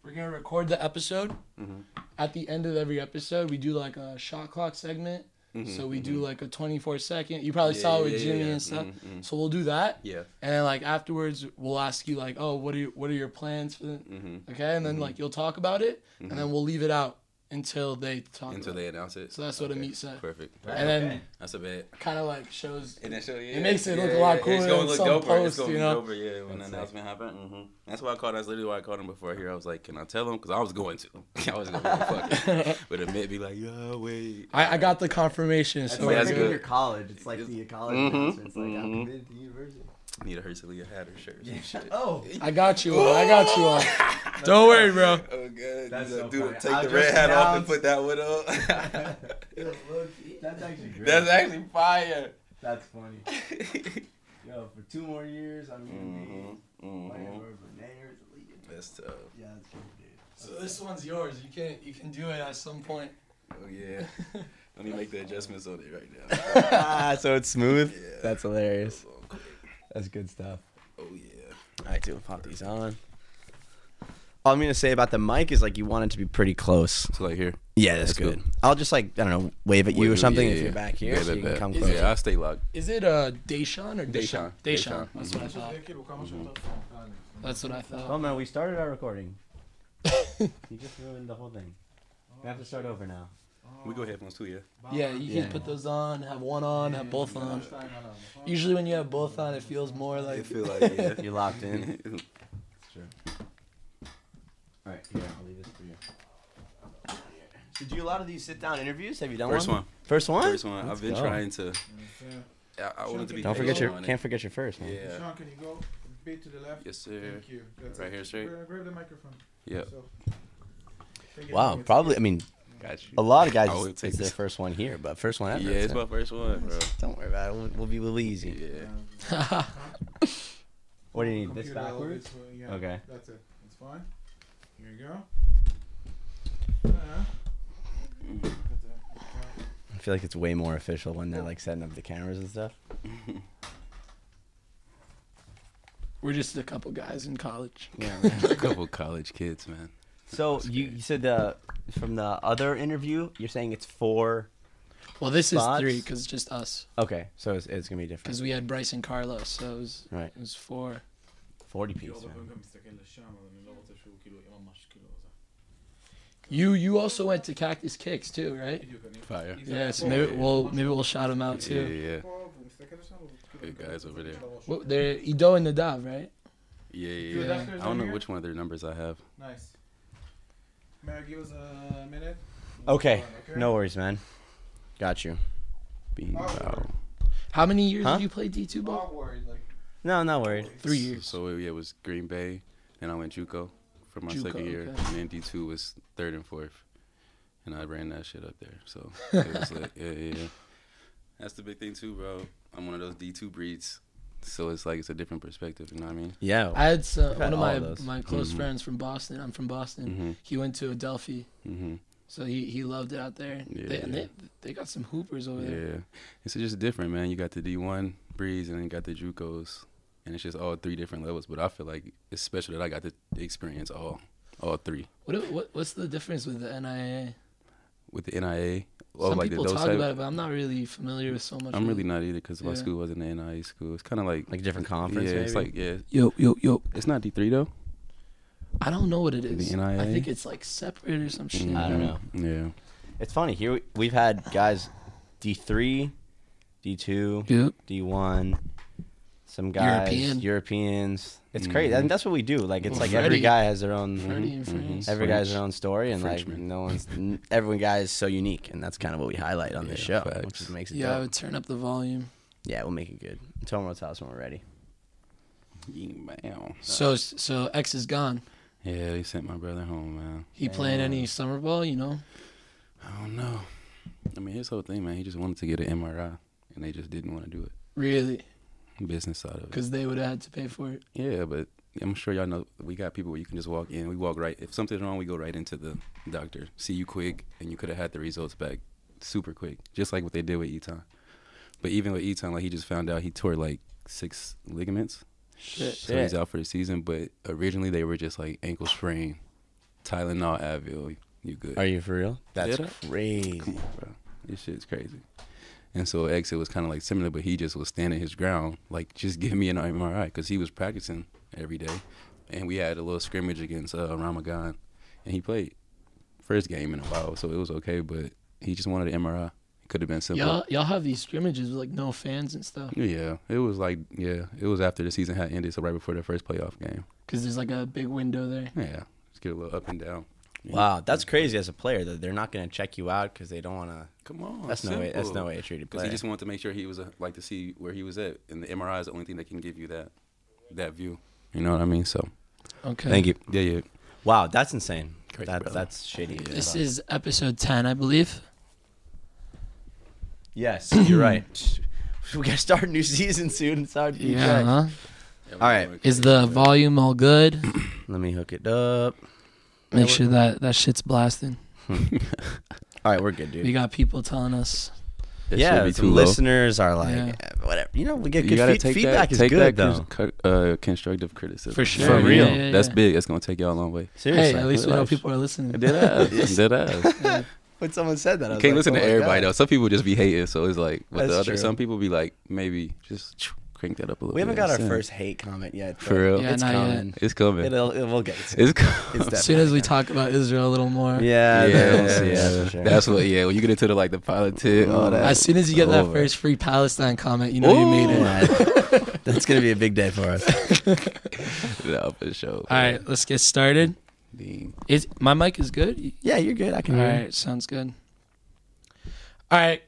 We're gonna record the episode. Mm-hmm. At the end of every episode, we do like a shot clock segment. So we do like a 24-second. You probably saw it with Jimmy and stuff. Mm-hmm. So we'll do that, Yeah. and then like afterwards, we'll ask you like, oh, what are your plans for the Mm-hmm. okay? And then like you'll talk about it, and then we'll leave it out until they talk. Until about they announce it. So that's what Amit said. Perfect. Right, And then okay. That's a bit. kind of like shows. And It makes it look a lot cooler It's gonna than look some doper. It's post, gonna you be know? doper, yeah, when the That's announcement happened. Mm-hmm. That's why I called. That's literally why I called him before here. I was like, "Can I tell him?" Because I was going to. I was going to fuck it. But admit, be like, "Yo, wait." I got the confirmation. It's So like that's picking good. your college. It's like the college Mhm, announcements. Like I'm mhm. committed to university. Need a Herzliya hat or shirt or some shit. Oh, I got you on. I got you on. Don't worry, bro. Oh, good. That's You so know, dude, funny. take I'll the just red hat off and announce- put that one on. that's actually great. That's actually fire. That's funny. Yo, for 2 more years, I'm gonna be playing for Banaires Elite. That's tough. Yeah, that's good, dude. So this one's yours. You can do it at some point. Oh yeah. Let me make the adjustments on it right now. So it's smooth. Yeah. That's hilarious. That's good stuff. Oh yeah. All right, dude, pop these on. All I'm gonna say about the mic is like you want it to be pretty close. So like here. Yeah, that's That's good. good. I'll just like I don't know, wave at you or Wait, something yeah, if yeah. you're back here, Yeah, so you can bet. come Is closer. it- Yeah, I'll stay locked. Is it Daeshon or Daeshon. Daeshon. Daeshon. That's what I thought. That's what I Oh thought. man, we started our recording. You just ruined the whole thing. We have to start over now. We go headphones too, yeah. Yeah, you Yeah. can put those on, have one on, have both on. Usually when you have both on, it feels more I like. feel like yeah. You're locked in. Sure. All right, here I'll leave this for you. Did you do a lot of these sit-down interviews? Have you done First one. First one. First one. Let's I've been go. trying to. I wanted to be. Don't forget patient your. on it. Can't forget your first, man. Yeah. Sean, can you go a bit to the left? Yes, sir. Thank you. That's Right it. here straight? Grab the microphone. Yep. So, take it Wow, away. probably. I mean, Got you. A lot of guys, I would it's take their this. first one here, but first one ever. Yeah, it's my first one, bro. Don't worry about it. We'll be easy. Yeah. What do you need? This Computer backwards? always, yeah, Okay. That's it. That's fine. Here you go. I feel like it's way more official when they're like setting up the cameras and stuff. We're just a couple guys in college. Yeah. A couple college kids, man. So you said from the other interview, you're saying it's 4. Well, this is Spots? 3 because it's just us. Okay, so it's gonna be different. Because we had Bryce and Carlos, so Right. it was 4. 40 piece. Man. You also went to Cactus Kicks too, right? Fire. Yeah, so maybe we'll shout them out Yeah, too. yeah. Good guys over there. Well, they're Ido and Nadav, right? Yeah, Good yeah. actors I don't know over which one of their numbers I have. Nice. May I give us a minute? Okay, no worries, man. Got you. Bean bow. How many years Huh? did you play D2 ball? Not worried, like. No, not worried. 3 years. So yeah, it was Green Bay, and I went JUCO for my JUCO, second year, okay. and then D2 was 3rd and 4th, and I ran that shit up there. So it was like, yeah. That's the big thing too, bro. I'm one of those D2 breeds, so it's like it's a different perspective. You know what I mean? Yeah. I had had one of all of those. my close Mhm. friends from Boston. I'm from Boston. Mhm. He went to Adelphi, Mhm. so he loved it out there. Yeah. They got some hoopers over there. Yeah, it's just different, man. You got the D1 breeds, and then you got the JUCOs, and it's just all 3 different levels. But I feel like it's special that I got to experience all 3 What's the difference with the NIA? with the NIA. Oh, Some like people those talk type- about it, but I'm not really familiar with so much. I'm of really it. not either because my Yeah. school wasn't an NIA school. It's kind of like Like different conference, Yeah, it's maybe? like yeah, Yo. it's not D3 though. I don't know what it is. The NIA? I think it's like separate or some shit. I don't know. Yeah, It's funny. Here we've had guys D3, D2, Yep. D1, some guys Europeans. It's crazy. I think that's what we do. Like it's like every Freddie. guy has their own. Freddie and Mhm. friends. Every guy has their own story, and Frenchman. like every guy is so unique, and that's kind of what we highlight on this show, Yeah, facts. which is, makes it Yeah, I dope. would turn up the volume. Yeah, we'll make it good. Tell us when we're ready. Wow. So X is gone. Yeah, they sent my brother home, man. He playing any summer ball? You know. I don't know. I mean, his whole thing, man. He just wanted to get an MRI, and they just didn't want to do it. Really? Business side of it. Because they would have had to pay for it. Yeah, but I'm sure y'all know we got people where you can just walk in. We walk right. If something's wrong, we go right into the doctor. See you quick, and you could have had the results back super quick, just like what they did with Eton. But even with Eton, like he just found out he tore like 6 ligaments. Shit. So he's out for the season. But originally they were just like ankle sprain, Tylenol, Advil. You good? Are you for real? That's Yeah. crazy. Come on, bro. This shit's crazy. And so X, it was kind of like similar, but he just was standing his ground, like just give me an MRI, because he was practicing every day, and we had a little scrimmage against Ramadan, and he played first game in a while, so it was okay, but he just wanted an MRI. It could have been simple. Y'all have these scrimmages with like no fans and stuff. Yeah, it was like it was after the season had ended, so right before the first playoff game. Because there's like a big window there. Yeah, just get a little up and down. Wow, that's crazy as a player that they're not going to check you out because they don't want to. Come on, That's no way. That's simple. no way to treat a Because player. he just wanted to make sure he was like to see where he was at, and the MRI is the only thing that can give you that view. You know what I mean? So Okay. Thank you. yeah. Wow, that's insane. Crazy, That's brother. shitty. This is episode 10, I believe. Yes, you're right. We got to start a new season soon. It's hard to keep Yeah. track. Huh? All right. Is the volume all good? Let me hook it up. Make sure that shit's blasting. All right, we're good, dude. We got people telling us. Yeah, be some too low. listeners are like, Yeah. whatever. You know, we get You good gotta feedback. Is take good that though. constructive criticism For sure. For real. Yeah, That's yeah. big. That's gonna take y'all a long way. Seriously. Hey, at least we know Relax. people are listening. Did ass. when someone said that, I You was can't like, listen oh to my everybody God. though. Some people just be hating, so it's like. But That's the other, true. some people be like, maybe just crank that up a little. We haven't bit. got our Yeah. first hate comment yet. For but real? Yeah, it's not yet. coming. It's coming. We'll get it. It's coming. It's As soon as we talk about Israel a little more. Yeah, for sure. That's what. Yeah, when you get into the like the politics, all that. As soon as you get that over. first free Palestine comment, you know you made it. Yeah. That's gonna be a big day for us. No, for sure. All right, let's get started. Is my mic is good? Yeah, you're good. I can All hear you. right, sounds good. All right,